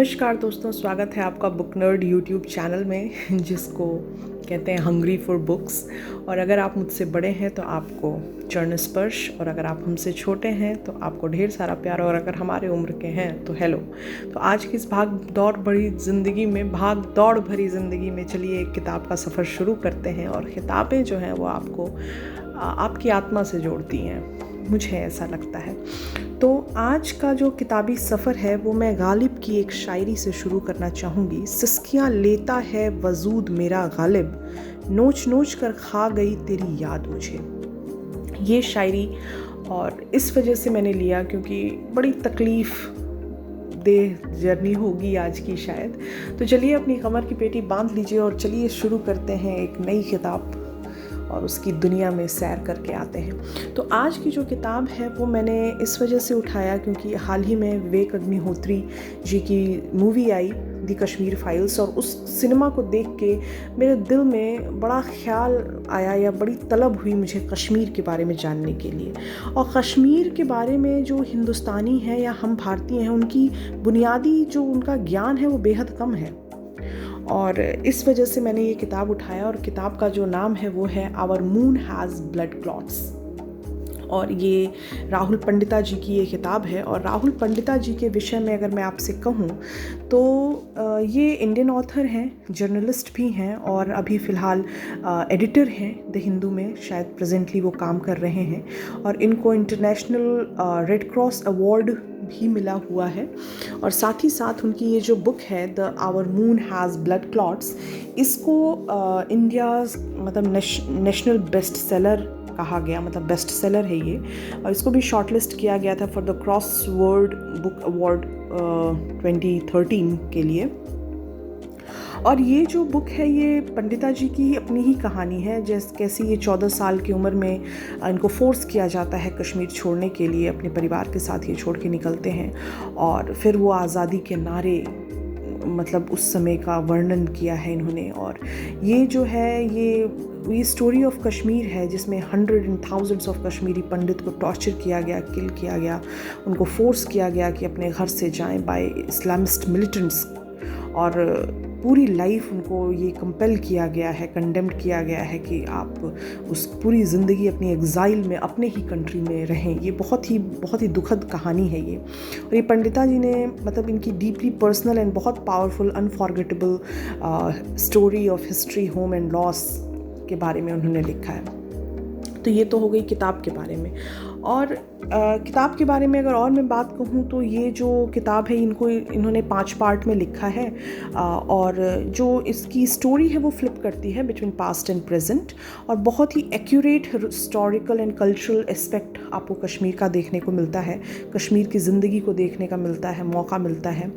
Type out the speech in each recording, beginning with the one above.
नमस्कार दोस्तों, स्वागत है आपका बुक नर्ड यूट्यूब चैनल में जिसको कहते हैं हंग्री फॉर बुक्स। और अगर आप मुझसे बड़े हैं तो आपको चरण स्पर्श, और अगर आप हमसे छोटे हैं तो आपको ढेर सारा प्यार, और अगर हमारे उम्र के हैं तो हेलो। तो आज की इस भाग दौड़ भरी ज़िंदगी में चलिए एक किताब का सफ़र शुरू करते हैं। और किताबें जो हैं वो आपको आपकी आत्मा से जोड़ती हैं, मुझे ऐसा लगता है। तो आज का जो किताबी सफ़र है वो मैं गालिब की एक शायरी से शुरू करना चाहूँगी। सिस्कियाँ लेता है वजूद मेरा गालिब, नोच नोच कर खा गई तेरी याद मुझे। ये शायरी और इस वजह से मैंने लिया क्योंकि बड़ी तकलीफ़ देह जर्नी होगी आज की शायद। तो चलिए अपनी कमर की पेटी बांध लीजिए और चलिए शुरू करते हैं एक नई किताब और उसकी दुनिया में सैर करके आते हैं। तो आज की जो किताब है वो मैंने इस वजह से उठाया क्योंकि हाल ही में विवेक अग्निहोत्री जी की मूवी आई दी कश्मीर फाइल्स, और उस सिनेमा को देख के मेरे दिल में बड़ा ख्याल आया या बड़ी तलब हुई मुझे कश्मीर के बारे में जानने के लिए। और कश्मीर के बारे में जो हिंदुस्तानी हैं या हम भारतीय हैं, उनकी बुनियादी जो उनका ज्ञान है वो बेहद कम है। और इस वजह से मैंने ये किताब उठाया, और किताब का जो नाम है वो है our moon has blood clots. और ये राहुल पंडिता जी की ये किताब है। और राहुल पंडिता जी के विषय में अगर मैं आपसे कहूँ तो ये इंडियन ऑथर हैं, जर्नलिस्ट भी हैं, और अभी फ़िलहाल एडिटर हैं द हिंदू में, शायद प्रेजेंटली वो काम कर रहे हैं। और इनको इंटरनेशनल रेड क्रॉस अवार्ड भी मिला हुआ है। और साथ ही साथ उनकी ये जो बुक है the our moon has blood clots, इसको इंडिया मतलब नेशनल बेस्ट सेलर कहा गया, मतलब बेस्ट सेलर है ये। और इसको भी शॉर्टलिस्ट किया गया था for the crossword book award 2013 के लिए। और ये जो बुक है ये पंडिता जी की अपनी ही कहानी है, जैसे कैसे ये 14 साल की उम्र में इनको फोर्स किया जाता है कश्मीर छोड़ने के लिए, अपने परिवार के साथ ये छोड़ के निकलते हैं। और फिर वो आज़ादी के नारे, मतलब उस समय का वर्णन किया है इन्होंने। और ये जो है ये स्टोरी ऑफ कश्मीर है जिसमें hundred and thousands of Kashmiri Pandit को टॉर्चर किया गया, किल किया गया, उनको फोर्स किया गया कि अपने घर से जाएं बाय इस्लामिस्ट मिलिटेंट्स। और पूरी लाइफ उनको ये कंपेल किया गया है, कंडेम्ड किया गया है कि आप उस पूरी ज़िंदगी अपनी एग्ज़ाइल में अपने ही कंट्री में रहें। ये बहुत ही दुखद कहानी है ये। और ये पंडिता जी ने मतलब इनकी डीपली पर्सनल एंड बहुत powerful unforgettable story of history, home and loss के बारे में उन्होंने लिखा है। तो ये तो हो गई किताब के बारे में। और किताब के बारे में अगर और मैं बात कहूँ तो ये जो किताब है इन्होंने 5 पार्ट में लिखा है। और जो इसकी स्टोरी है वो फ्लिप करती है बिटवीन पास्ट एंड प्रेजेंट, और बहुत ही accurate historical and cultural aspect आपको कश्मीर का देखने को मिलता है, कश्मीर की ज़िंदगी को देखने का मिलता है, मौका मिलता है।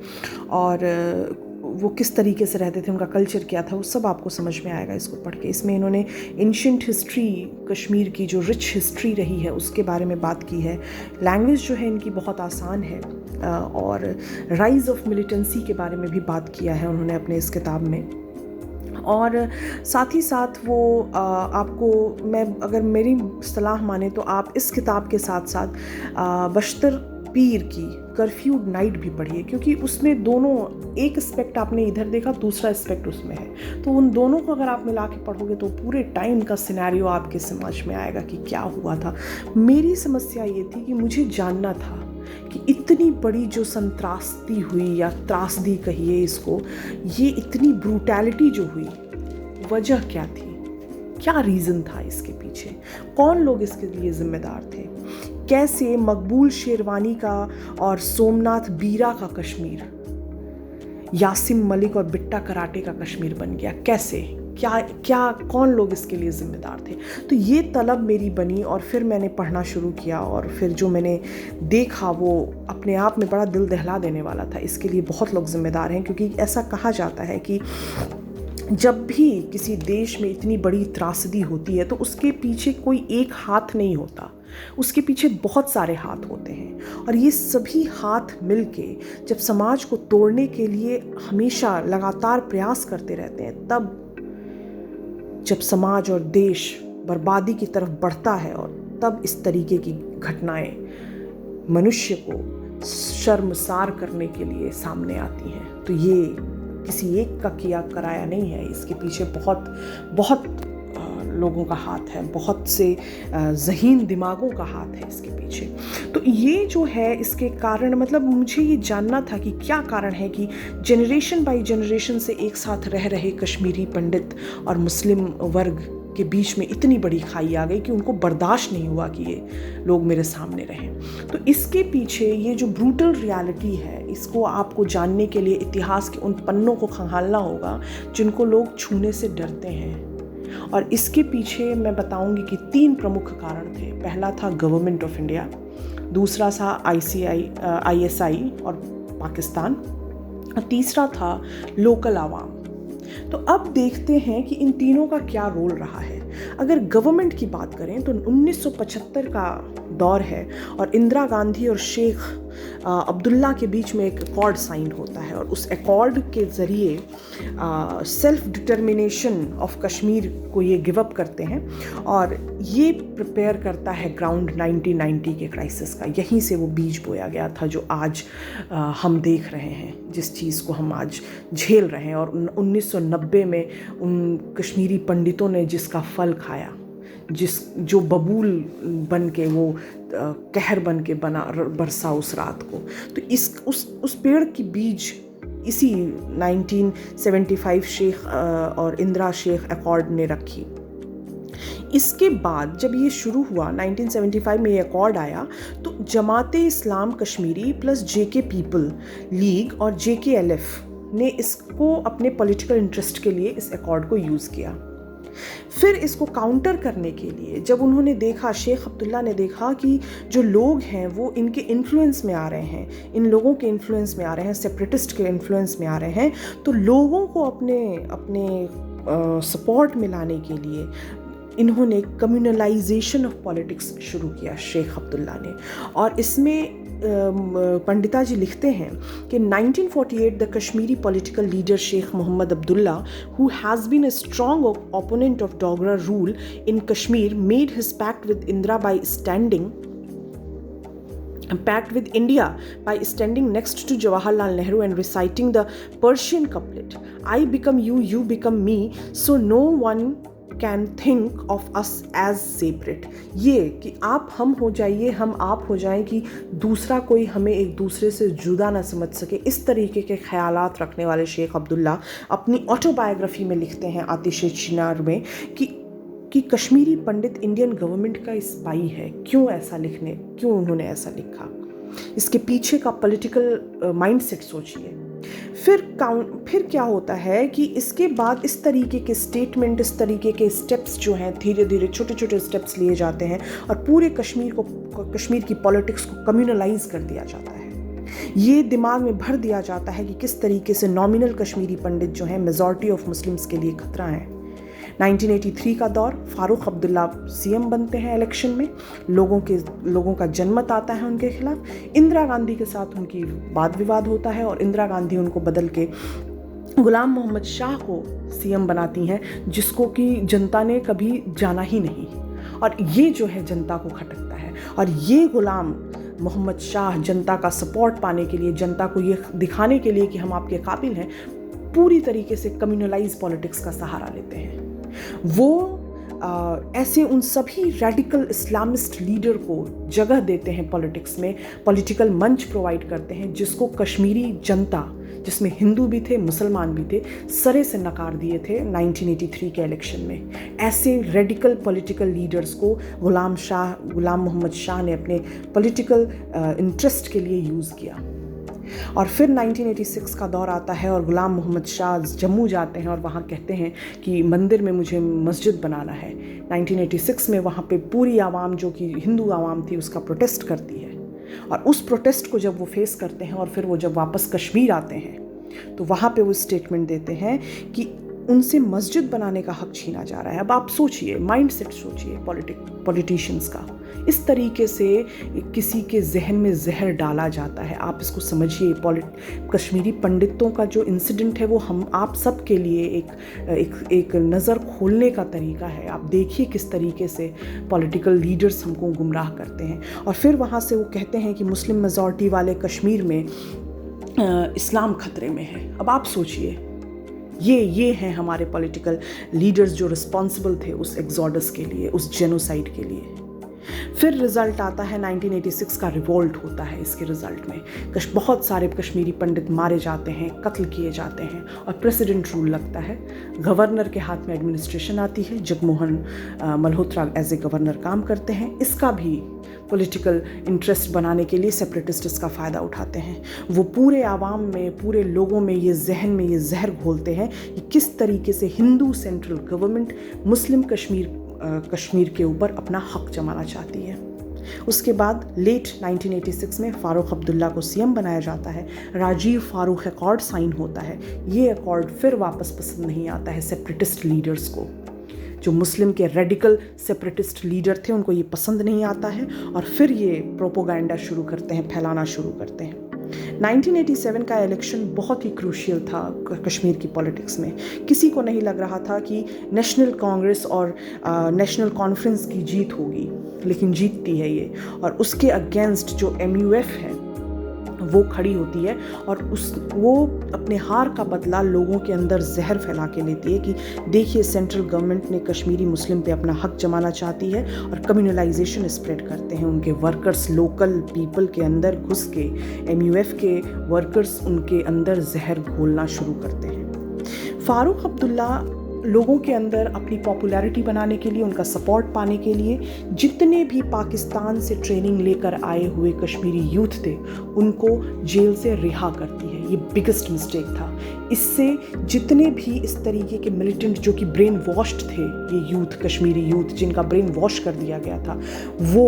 और वो किस तरीके से रहते थे, उनका कल्चर क्या था, वो सब आपको समझ में आएगा इसको पढ़ के। इसमें इन्होंने एंशिएंट हिस्ट्री, कश्मीर की जो रिच हिस्ट्री रही है उसके बारे में बात की है। लैंग्वेज जो है इनकी बहुत आसान है। और राइज़ ऑफ मिलिटेंसी के बारे में भी बात किया है उन्होंने अपने इस किताब में। और साथ ही साथ वो आपको, मैं अगर मेरी सलाह माने तो आप इस किताब के साथ साथ बख्तर पीर की कर्फ्यूड नाइट भी पढ़िए, क्योंकि उसमें दोनों, एक एस्पेक्ट आपने इधर देखा, दूसरा एस्पेक्ट उसमें है। तो उन दोनों को अगर आप मिला के पढ़ोगे तो पूरे टाइम का सिनेरियो आपके समझ में आएगा कि क्या हुआ था। मेरी समस्या ये थी कि मुझे जानना था कि इतनी बड़ी जो संत्रासदी हुई या त्रासदी कहिए इसको, ये इतनी ब्रूटैलिटी जो हुई, वजह क्या थी, क्या रीज़न था इसके पीछे, कौन लोग इसके लिए ज़िम्मेदार थे, कैसे मकबूल शेरवानी का और सोमनाथ बीरा का कश्मीर यासिम मलिक और बिट्टा कराटे का कश्मीर बन गया, कैसे, क्या कौन लोग इसके लिए ज़िम्मेदार थे। तो ये तलब मेरी बनी और फिर मैंने पढ़ना शुरू किया। और फिर जो मैंने देखा वो अपने आप में बड़ा दिल दहला देने वाला था। इसके लिए बहुत लोग ज़िम्मेदार हैं, क्योंकि ऐसा कहा जाता है कि जब भी किसी देश में इतनी बड़ी त्रासदी होती है तो उसके पीछे कोई एक हाथ नहीं होता, उसके पीछे बहुत सारे हाथ होते हैं। और ये सभी हाथ मिलके जब समाज को तोड़ने के लिए हमेशा लगातार प्रयास करते रहते हैं, तब जब समाज और देश बर्बादी की तरफ बढ़ता है, और तब इस तरीके की घटनाएं मनुष्य को शर्मसार करने के लिए सामने आती हैं। तो ये किसी एक का किया कराया नहीं है, इसके पीछे बहुत बहुत लोगों का हाथ है, बहुत से ज़हीन दिमागों का हाथ है इसके पीछे। तो ये जो है इसके कारण, मतलब मुझे ये जानना था कि क्या कारण है कि जनरेशन बाय जनरेशन से एक साथ रह रहे कश्मीरी पंडित और मुस्लिम वर्ग के बीच में इतनी बड़ी खाई आ गई कि उनको बर्दाश्त नहीं हुआ कि ये लोग मेरे सामने रहें। तो इसके पीछे ये जो ब्रूटल रियलिटी है, इसको आपको जानने के लिए इतिहास के उन पन्नों को खंगालना होगा जिनको लोग छूने से डरते हैं। और इसके पीछे मैं बताऊंगी कि 3 प्रमुख कारण थे। पहला था गवर्नमेंट ऑफ इंडिया, दूसरा था ISI और पाकिस्तान, और तीसरा था लोकल आवाम। तो अब देखते हैं कि इन तीनों का क्या रोल रहा है। अगर गवर्नमेंट की बात करें तो 1975 का दौर है और इंदिरा गांधी और शेख अब्दुल्ला के बीच में एक अकॉर्ड साइन होता है, और उस अकॉर्ड के ज़रिए सेल्फ डिटर्मिनेशन ऑफ कश्मीर को ये गिव अप करते हैं, और ये प्रिपेयर करता है ग्राउंड 1990 के क्राइसिस का। यहीं से वो बीज बोया गया था जो आज हम देख रहे हैं, जिस चीज़ को हम आज झेल रहे हैं। और 1990 में उन कश्मीरी पंडितों ने जिसका फल खाया, जो बबूल बन के वो कहर बन के बरसा उस रात को, तो उस पेड़ की बीज इसी 1975 शेख और इंदिरा शेख अकॉर्ड ने रखी। इसके बाद जब ये शुरू हुआ 1975 में ये अकॉर्ड आया, तो Jamaat-e Islam Kashmiri plus JK people league और JKLF ने इसको अपने पॉलिटिकल इंटरेस्ट के लिए इस अकॉर्ड को यूज़ किया। फिर इसको काउंटर करने के लिए जब उन्होंने देखा, शेख अब्दुल्ला ने देखा कि जो लोग हैं वो इनके इन्फ्लुएंस में आ रहे हैं, इन लोगों के इन्फ्लुएंस में आ रहे हैं, सेपरेटिस्ट के इन्फ्लुएंस में आ रहे हैं, तो लोगों को अपने सपोर्ट में लाने के लिए इन्होंने कम्युनलाइजेशन ऑफ पॉलिटिक्स शुरू किया शेख अब्दुल्ला ने। और इसमें पंडिता जी लिखते हैं कि 1948 the Kashmiri political leader Sheikh Mohammad Abdullah, who has been a strong opponent of Dogra rule in Kashmir, made his pact with Indira by India by standing next to Jawaharlal Nehru and reciting the Persian couplet, I become you, you become me, so no one can think of us as separate. ये कि आप हम हो जाइए, हम आप हो जाएं, कि दूसरा कोई हमें एक दूसरे से जुदा ना समझ सके, इस तरीके के ख्यालात रखने वाले शेख अब्दुल्ला अपनी ऑटोबायोग्राफी में लिखते हैं आतिश चिनार में कि कश्मीरी पंडित इंडियन गवर्नमेंट का स्पाई है। क्यों उन्होंने ऐसा लिखा, इसके पीछे का पॉलिटिकल माइंडसेट सोचिए। फिर क्या होता है कि इसके बाद इस तरीके के स्टेटमेंट, इस तरीके के स्टेप्स जो हैं, धीरे धीरे छोटे छोटे स्टेप्स लिए जाते हैं और पूरे कश्मीर की पॉलिटिक्स को कम्युनलाइज कर दिया जाता है। ये दिमाग में भर दिया जाता है कि किस तरीके से नॉमिनल कश्मीरी पंडित जो हैं मेजॉरिटी ऑफ मुस्लिम्स के लिए खतरा हैं। 1983 का दौर, फारूक अब्दुल्ला CM बनते हैं इलेक्शन में, लोगों का जनमत आता है उनके खिलाफ। इंदिरा गांधी के साथ उनकी वाद विवाद होता है और इंदिरा गांधी उनको बदल के गुलाम मोहम्मद शाह को CM बनाती हैं, जिसको कि जनता ने कभी जाना ही नहीं। और ये जो है जनता को खटकता है, और ये गुलाम मोहम्मद शाह जनता का सपोर्ट पाने के लिए, जनता को ये दिखाने के लिए कि हम आपके काबिल हैं, पूरी तरीके से कम्युनलाइज पॉलिटिक्स का सहारा लेते हैं। वो ऐसे उन सभी रेडिकल इस्लामिस्ट लीडर को जगह देते हैं पॉलिटिक्स में, पॉलिटिकल मंच प्रोवाइड करते हैं, जिसको कश्मीरी जनता, जिसमें हिंदू भी थे, मुसलमान भी थे, सरे से नकार दिए थे 1983 के इलेक्शन में। ऐसे रेडिकल पॉलिटिकल लीडर्स को गुलाम मोहम्मद शाह ने अपने पॉलिटिकल इंटरेस्ट के लिए यूज़ किया। और फिर 1986 का दौर आता है और गुलाम मोहम्मद शाह जम्मू जाते हैं और वहाँ कहते हैं कि मंदिर में मुझे मस्जिद बनाना है। 1986 में वहाँ पे पूरी आवाम, जो कि हिंदू आवाम थी, उसका प्रोटेस्ट करती है, और उस प्रोटेस्ट को जब वो फेस करते हैं और फिर वो जब वापस कश्मीर आते हैं, तो वहाँ पे वो स्टेटमेंट देते हैं कि उनसे मस्जिद बनाने का हक छीना जा रहा है। अब आप सोचिए, माइंडसेट सोचिए पॉलिटिशियंस का, इस तरीके से किसी के जहन में जहर डाला जाता है। आप इसको समझिए। कश्मीरी पंडितों का जो इंसिडेंट है वो हम आप सब के लिए एक नज़र खोलने का तरीका है। आप देखिए किस तरीके से पॉलिटिकल लीडर्स हमको गुमराह करते हैं। और फिर वहाँ से वो कहते हैं कि मुस्लिम मेजॉरिटी वाले कश्मीर में इस्लाम खतरे में है। अब आप सोचिए, ये हैं हमारे पॉलिटिकल लीडर्स जो रिस्पॉन्सिबल थे उस एग्जॉडस के लिए, उस जेनोसाइड के लिए। फिर रिजल्ट आता है 1986 का रिवोल्ट होता है। इसके रिजल्ट में बहुत सारे कश्मीरी पंडित मारे जाते हैं, कत्ल किए जाते हैं और प्रेसिडेंट रूल लगता है। गवर्नर के हाथ में एडमिनिस्ट्रेशन आती है। Jagmohan Malhotra as a governor काम करते हैं। इसका भी पॉलिटिकल इंटरेस्ट बनाने के लिए सेपरेटिस्ट इसका फ़ायदा उठाते हैं। वो पूरे आवाम में, पूरे लोगों में ये जहन में ये जहर घोलते हैं कि किस तरीके से हिंदू सेंट्रल गवर्नमेंट मुस्लिम कश्मीर के ऊपर अपना हक जमाना चाहती है। उसके बाद लेट 1986 में फारूक अब्दुल्ला को सीएम बनाया जाता है। राजीव फारूक अकॉर्ड साइन होता है। ये अकॉर्ड फिर वापस पसंद नहीं आता है सेपरेटिस्ट लीडर्स को। जो मुस्लिम के रेडिकल सेपरेटिस्ट लीडर थे उनको ये पसंद नहीं आता है और फिर ये प्रोपोगंडा शुरू करते हैं, फैलाना शुरू करते हैं। 1987 का इलेक्शन बहुत ही क्रूशियल था कश्मीर की पॉलिटिक्स में। किसी को नहीं लग रहा था कि नेशनल कांग्रेस और नेशनल कॉन्फ्रेंस की जीत होगी, लेकिन जीतती है ये। और उसके अगेंस्ट जो MUF है वो खड़ी होती है और वो अपने हार का बदला लोगों के अंदर जहर फैला के लेती है कि देखिए सेंट्रल गवर्नमेंट ने कश्मीरी मुस्लिम पे अपना हक जमाना चाहती है, और कम्युनलाइजेशन स्प्रेड करते हैं। उनके वर्कर्स लोकल पीपल के अंदर घुस के, MUF के वर्कर्स उनके अंदर जहर घोलना शुरू करते हैं। फारूक अब्दुल्ला लोगों के अंदर अपनी पॉपुलैरिटी बनाने के लिए, उनका सपोर्ट पाने के लिए जितने भी पाकिस्तान से ट्रेनिंग लेकर आए हुए कश्मीरी यूथ थे उनको जेल से रिहा करती है। ये बिगेस्ट मिस्टेक था। इससे जितने भी इस तरीके के मिलिटेंट जो कि ब्रेन वॉश्ड थे, ये यूथ, कश्मीरी यूथ जिनका ब्रेन वॉश कर दिया गया था, वो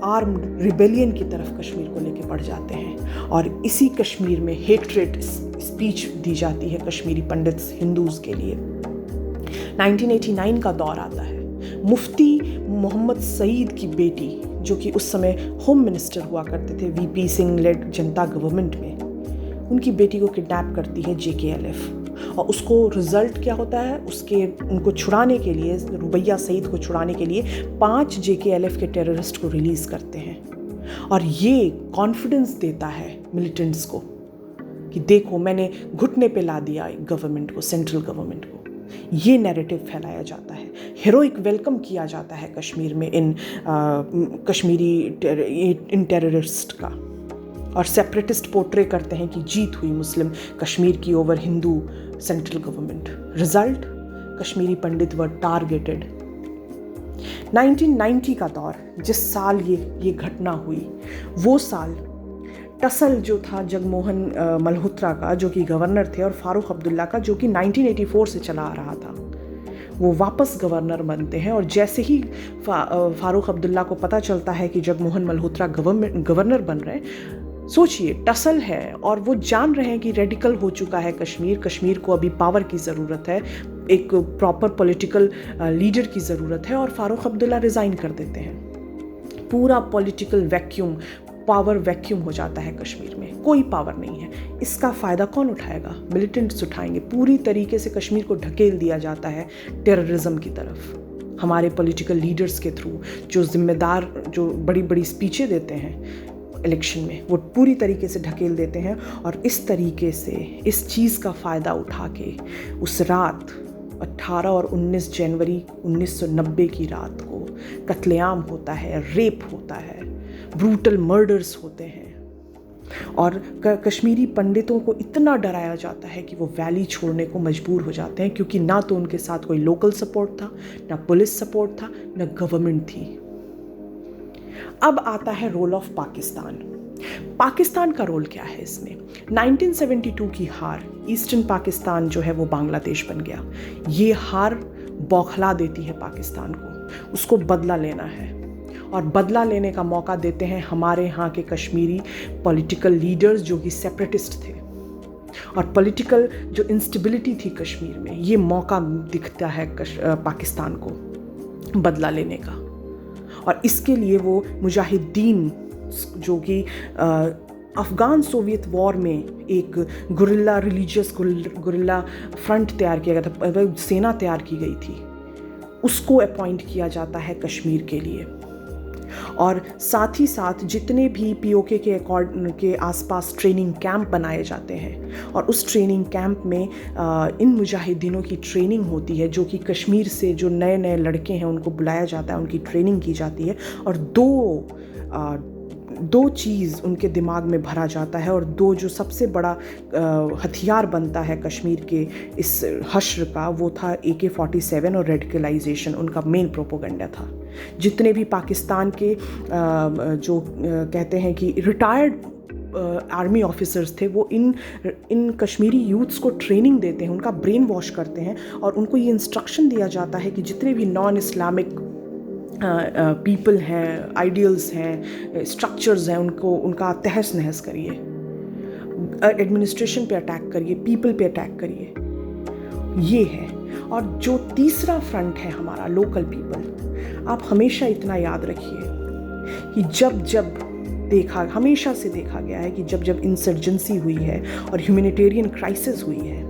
आर्म्ड रिबेलियन की तरफ कश्मीर को लेके बढ़ जाते हैं। और इसी कश्मीर में हेट्रेड स्पीच दी जाती है कश्मीरी पंडित हिंदूज़ के लिए। 1989 का दौर आता है। मुफ्ती मोहम्मद सईद की बेटी, जो कि उस समय होम मिनिस्टर हुआ करते थे VP सिंह लेड जनता गवर्नमेंट में, उनकी बेटी को किडनैप करती है JKLF। और उसको रिजल्ट क्या होता है, उनको छुड़ाने के लिए, रुबैया सईद को छुड़ाने के लिए 5 JKLF के टेररिस्ट को रिलीज़ करते हैं। और ये कॉन्फिडेंस देता है मिलिटेंट्स को कि देखो मैंने घुटने पे ला दिया गवर्नमेंट को, सेंट्रल गवर्नमेंट को। ये नैरेटिव फैलाया जाता है। हीरोइक वेलकम किया जाता है कश्मीर में इन टेररिस्ट का। और सेपरेटिस्ट पोर्ट्रे करते हैं कि जीत हुई मुस्लिम कश्मीर की over Hindu central government. Result, Kashmiri Pandit were targeted. 1990 का दौर, जिस साल ये घटना हुई, वो साल टसल जो था जगमोहन मल्होत्रा का, जो कि गवर्नर थे, और फारूक अब्दुल्ला का, जो कि 1984 से चला आ रहा था, वो वापस गवर्नर बनते हैं। और जैसे ही फारूक अब्दुल्ला को पता चलता है कि जगमोहन मल्होत्रा गवर्नर बन रहे हैं, सोचिए टसल है और वो जान रहे हैं कि रेडिकल हो चुका है कश्मीर को अभी पावर की ज़रूरत है, एक प्रॉपर पॉलिटिकल लीडर की ज़रूरत है, और फारूक अब्दुल्ला रिज़ाइन कर देते हैं। पूरा पॉलिटिकल वैक्यूम, पावर वैक्यूम हो जाता है कश्मीर में। कोई पावर नहीं है। इसका फ़ायदा कौन उठाएगा? मिलिटेंट्स उठाएंगे। पूरी तरीके से कश्मीर को ढकेल दिया जाता है टेररिज्म की तरफ हमारे पॉलिटिकल लीडर्स के थ्रू, जो जिम्मेदार, जो बड़ी बड़ी स्पीचें देते हैं इलेक्शन में, वो पूरी तरीके से ढकेल देते हैं। और इस तरीके से इस चीज़ का फ़ायदा उठा के उस रात 18 और 19 जनवरी 1990 की रात को कत्लेआम होता है, रेप होता है, ब्रूटल मर्डर्स होते हैं। और कश्मीरी पंडितों को इतना डराया जाता है कि वो वैली छोड़ने को मजबूर हो जाते हैं, क्योंकि ना तो उनके साथ कोई लोकल सपोर्ट था, ना पुलिस सपोर्ट था, ना गवर्नमेंट थी। अब आता है रोल ऑफ पाकिस्तान का रोल क्या है इसमें? 1972 की हार, ईस्टर्न पाकिस्तान जो है वो बांग्लादेश बन गया। ये हार बौखला देती है पाकिस्तान को, उसको बदला लेना है। और बदला लेने का मौका देते हैं हमारे यहाँ के कश्मीरी पॉलिटिकल लीडर्स, जो कि सेपरेटिस्ट थे। और पॉलिटिकल जो इंस्टेबिलिटी थी कश्मीर में, ये मौका दिखता है पाकिस्तान को बदला लेने का। और इसके लिए वो मुजाहिदीन, जो कि अफ़गान सोवियत वॉर में एक गुरिल्ला, रिलीजियस गुरिल्ला फ्रंट तैयार किया गया था, सेना तैयार की गई थी, उसको अपॉइंट किया जाता है कश्मीर के लिए। और साथ ही साथ जितने भी पीओके के आसपास ट्रेनिंग कैंप बनाए जाते हैं और उस ट्रेनिंग कैंप में इन मुजाहिदीनों की ट्रेनिंग होती है, जो कि कश्मीर से जो नए नए लड़के हैं उनको बुलाया जाता है, उनकी ट्रेनिंग की जाती है और दो चीज़ उनके दिमाग में भरा जाता है और दो जो सबसे बड़ा हथियार बनता है कश्मीर के इस हश्र का, वो था AK-47 और रेडिकलाइजेशन उनका मेन प्रोपोगंडा था। जितने भी पाकिस्तान के जो कहते हैं कि रिटायर्ड आर्मी ऑफिसर्स थे, वो इन कश्मीरी यूथ्स को ट्रेनिंग देते हैं, उनका ब्रेन वॉश करते हैं और उनको ये इंस्ट्रक्शन दिया जाता है कि जितने भी नॉन इस्लामिक पीपल हैं, आइडियल्स हैं, स्ट्रक्चर्स हैं, उनका तहस नहस करिए, एडमिनिस्ट्रेशन पे अटैक करिए, पीपल पे अटैक करिए। ये है। और जो तीसरा फ्रंट है हमारा लोकल पीपल, आप हमेशा इतना याद रखिए कि हमेशा से देखा गया है कि जब इंसर्जेंसी हुई है और ह्यूमैनिटेरियन क्राइसिस हुई है,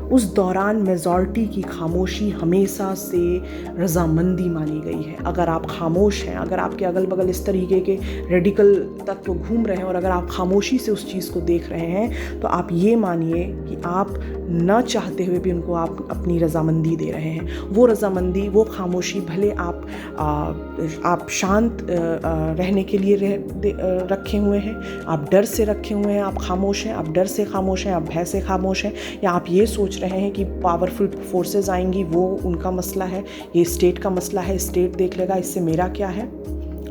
उस दौरान मेजॉरिटी की खामोशी हमेशा से रजामंदी मानी गई है। अगर आप खामोश हैं, अगर आपके अगल बगल इस तरीके के रेडिकल तत्व घूम रहे हैं और अगर आप खामोशी से उस चीज़ को देख रहे हैं, तो आप ये मानिए कि आप न चाहते हुए भी उनको आप अपनी रजामंदी दे रहे हैं। वो रजामंदी, वो खामोशी, भले आप शांत रहने के लिए रखे हुए हैं, आप डर से रखे हुए हैं, आप खामोश हैं, आप डर से खामोश हैं, आप भय से खामोश हैं, या आप ये सोच रहे हैं कि पावरफुल फोर्सेस आएंगी, वो उनका मसला है, ये स्टेट का मसला है, स्टेट देख लेगा, इससे मेरा क्या है।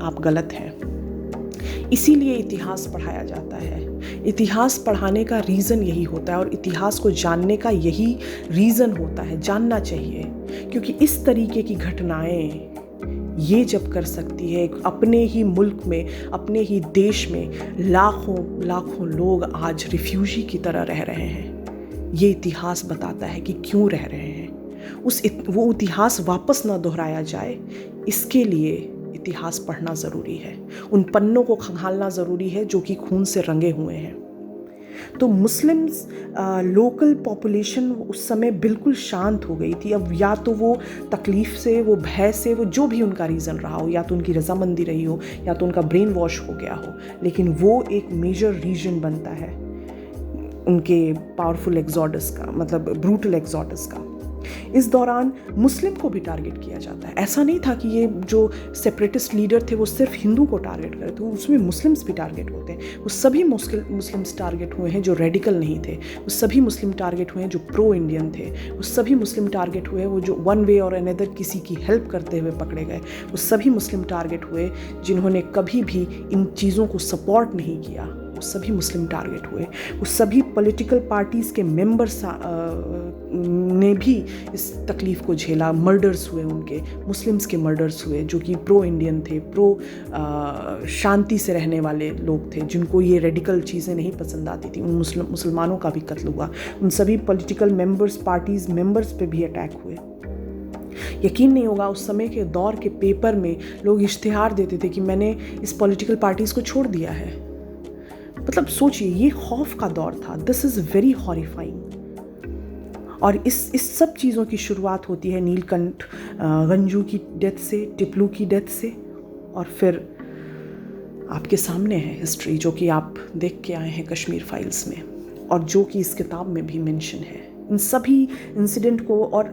आप गलत हैं। इसीलिए इतिहास पढ़ाया जाता है। इतिहास पढ़ाने का रीज़न यही होता है और इतिहास को जानने का यही रीज़न होता है, जानना चाहिए, क्योंकि इस तरीके की घटनाएं ये जब कर सकती है, अपने ही मुल्क में, अपने ही देश में लाखों लोग आज रिफ्यूजी की तरह रह रहे हैं, ये इतिहास बताता है कि क्यों रह रहे हैं। वो इतिहास वापस ना दोहराया जाए, इसके लिए इतिहास पढ़ना ज़रूरी है, उन पन्नों को खंगालना ज़रूरी है जो कि खून से रंगे हुए हैं। तो मुस्लिम्स लोकल पॉपुलेशन उस समय बिल्कुल शांत हो गई थी। अब या तो वो तकलीफ़ से, वो भय से, वो जो भी उनका रीज़न रहा हो, या तो उनकी रजामंदी रही हो, या तो उनका ब्रेन वॉश हो गया हो, लेकिन वो एक मेजर रीजन बनता है उनके पावरफुल एग्जॉडस का, मतलब ब्रूटल एग्जॉडस का। इस दौरान मुस्लिम को भी टारगेट किया जाता है। ऐसा नहीं था कि ये जो सेपरेटिस्ट लीडर थे वो सिर्फ हिंदू को टारगेट करे थे, उसमें मुस्लिम्स भी टारगेट होते हैं। वो सभी मुस्लिम्स टारगेट हुए हैं जो रेडिकल नहीं थे, वो सभी मुस्लिम टारगेट हुए हैं जो प्रो इंडियन थे, वो सभी मुस्लिम टारगेट हुए वो जो वन वे और अनदर किसी की हेल्प करते हुए पकड़े गए, वो सभी मुस्लिम टारगेट हुए जिन्होंने कभी भी इन चीज़ों को सपोर्ट नहीं किया, वो सभी मुस्लिम टारगेट हुए। वो सभी पॉलिटिकल पार्टीज़ के मेंबर्स ने भी इस तकलीफ़ को झेला। मर्डर्स हुए, उनके मुस्लिम्स के मर्डर्स हुए जो कि प्रो इंडियन थे, प्रो शांति से रहने वाले लोग थे, जिनको ये रेडिकल चीज़ें नहीं पसंद आती थी। उन मुसलमानों का भी कत्ल हुआ। उन सभी पॉलिटिकल पार्टीज़ मेंबर्स पे भी अटैक हुए। यकीन नहीं होगा, उस समय के दौर के पेपर में लोग इश्तिहार देते थे कि मैंने इस पॉलिटिकल पार्टीज़ को छोड़ दिया है। मतलब सोचिए, ये खौफ का दौर था। This is very horrifying. और इस सब चीज़ों की शुरुआत होती है नीलकंठ गंजू की डेथ से, टिपलू की डेथ से, और फिर आपके सामने है हिस्ट्री जो कि आप देख के आए हैं कश्मीर फाइल्स में, और जो कि इस किताब में भी मेंशन है, इन सभी इंसिडेंट को। और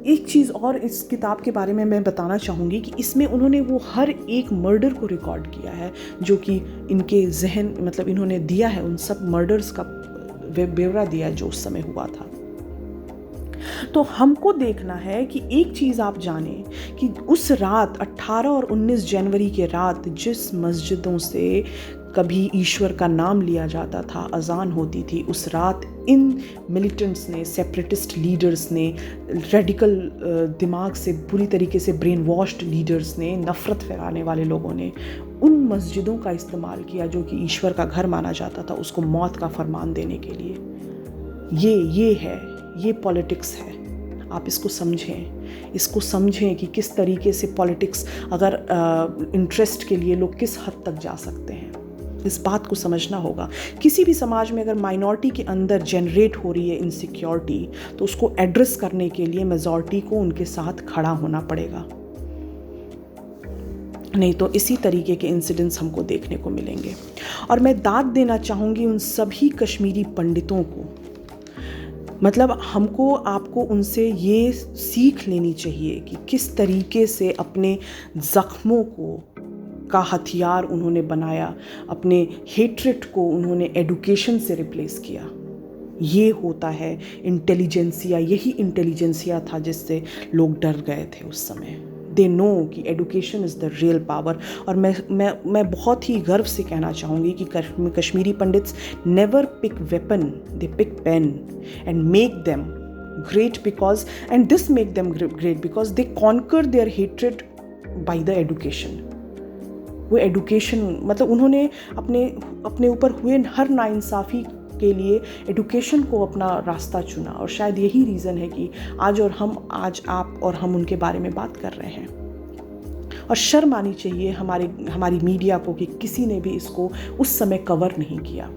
एक चीज़ और इस किताब के बारे में मैं बताना चाहूँगी कि इसमें उन्होंने वो हर एक मर्डर को रिकॉर्ड किया है जो कि इनके जहन, मतलब इन्होंने दिया है, उन सब मर्डर्स का ब्यौरा दिया जो उस समय हुआ था। तो हमको देखना है कि एक चीज़ आप जाने कि उस रात 18 और 19 जनवरी के रात जिस मस्जिदों से कभी ईश्वर का नाम लिया जाता था, अजान होती थी, उस रात इन मिलिटेंट्स ने, सेपरेटिस्ट लीडर्स ने, रेडिकल दिमाग से पूरी तरीके से ब्रेन वॉश्ड लीडर्स ने, नफ़रत फैलाने वाले लोगों ने उन मस्जिदों का इस्तेमाल किया जो कि ईश्वर का घर माना जाता था, उसको मौत का फरमान देने के लिए। ये पॉलिटिक्स है। आप इसको समझें कि किस तरीके से पॉलिटिक्स, अगर इंटरेस्ट के लिए लोग किस हद तक जा सकते हैं। इस बात को समझना होगा। किसी भी समाज में अगर माइनॉरिटी के अंदर जनरेट हो रही है इनसिक्योरिटी, तो उसको एड्रेस करने के लिए मेजॉरिटी को उनके साथ खड़ा होना पड़ेगा। नहीं तो इसी तरीके के इंसिडेंट्स हमको देखने को मिलेंगे। और मैं दाद देना चाहूँगी उन सभी कश्मीरी पंडितों को, मतलब हमको आपको उनसे ये सीख लेनी चाहिए कि किस तरीके से अपने ज़ख्मों का हथियार उन्होंने बनाया, अपने हेट्रेट को उन्होंने एडुकेशन से रिप्लेस किया। ये होता है इंटेलिजेंसिया, यही इंटेलिजेंसिया था जिससे लोग डर गए थे उस समय। दे नो कि education is the real power. और मैं बहुत ही गर्व से कहना चाहूँगी कि Kashmiri Pandits never pick weapon, they pick pen and make them great because, and this make them great because they conquer their hatred by the education. वो एडुकेशन, मतलब उन्होंने अपने ऊपर हुए हर नाइंसाफ़ी के लिए एडुकेशन को अपना रास्ता चुना। और शायद यही रीज़न है कि आज आप और हम उनके बारे में बात कर रहे हैं। और शर्म आनी चाहिए हमारी मीडिया को कि किसी ने भी इसको उस समय कवर नहीं किया।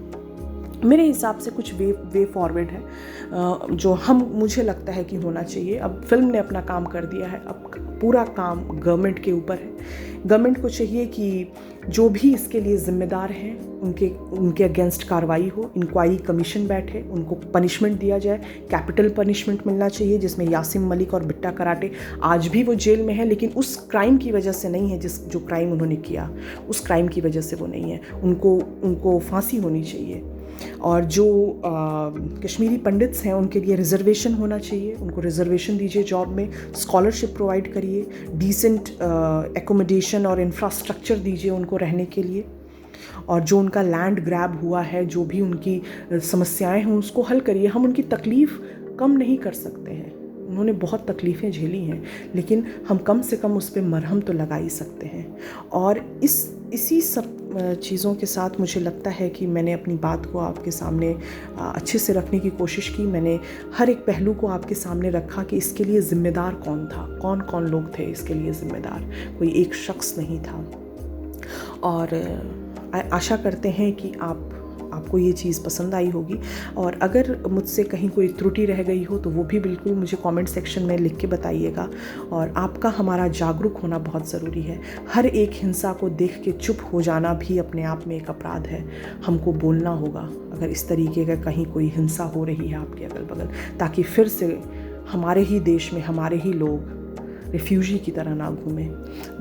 मेरे हिसाब से कुछ वे फॉरवर्ड है जो मुझे लगता है कि होना चाहिए। अब फिल्म ने अपना काम कर दिया है, अब पूरा काम गवर्नमेंट के ऊपर है। गवर्नमेंट को चाहिए कि जो भी इसके लिए ज़िम्मेदार हैं उनके अगेंस्ट कार्रवाई हो, इंक्वायरी कमीशन बैठे, उनको पनिशमेंट दिया जाए, कैपिटल पनिशमेंट मिलना चाहिए, जिसमें यासिम मलिक और बिट्टा कराटे आज भी वो जेल में है, लेकिन उस क्राइम की वजह से नहीं है जो क्राइम उन्होंने किया, उस क्राइम की वजह से वो नहीं है। उनको फांसी होनी चाहिए। और जो कश्मीरी पंडित्स हैं उनके लिए रिजर्वेशन होना चाहिए, उनको रिजर्वेशन दीजिए, जॉब में स्कॉलरशिप प्रोवाइड करिए, डिसेंट एकोमोडेशन और इंफ्रास्ट्रक्चर दीजिए उनको रहने के लिए। और जो उनका लैंड ग्रैब हुआ है, जो भी उनकी समस्याएं हैं उसको हल करिए। हम उनकी तकलीफ़ कम नहीं कर सकते हैं, उन्होंने बहुत तकलीफ़ें झेली हैं, लेकिन हम कम से कम उस पर मरहम तो लगा ही सकते हैं। और इसी सब चीज़ों के साथ मुझे लगता है कि मैंने अपनी बात को आपके सामने अच्छे से रखने की कोशिश की। मैंने हर एक पहलू को आपके सामने रखा कि इसके लिए ज़िम्मेदार कौन था, कौन कौन लोग थे इसके लिए ज़िम्मेदार, कोई एक शख्स नहीं था। और आशा करते हैं कि आपको ये चीज़ पसंद आई होगी। और अगर मुझसे कहीं कोई त्रुटि रह गई हो तो वो भी बिल्कुल मुझे कमेंट सेक्शन में लिख के बताइएगा। और आपका हमारा जागरूक होना बहुत ज़रूरी है। हर एक हिंसा को देख के चुप हो जाना भी अपने आप में एक अपराध है। हमको बोलना होगा अगर इस तरीके का कहीं कोई हिंसा हो रही है आपके अगल बगल, ताकि फिर से हमारे ही देश में हमारे ही लोग रिफ्यूजी की तरह ना घूमें।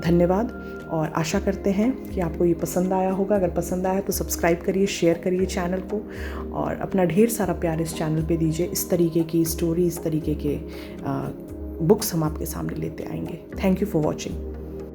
धन्यवाद। और आशा करते हैं कि आपको ये पसंद आया होगा। अगर पसंद आया तो सब्सक्राइब करिए, शेयर करिए चैनल को, और अपना ढेर सारा प्यार इस चैनल पे दीजिए। इस तरीके की स्टोरी, इस तरीके के बुक्स हम आपके सामने लेते आएंगे। Thank you for watching.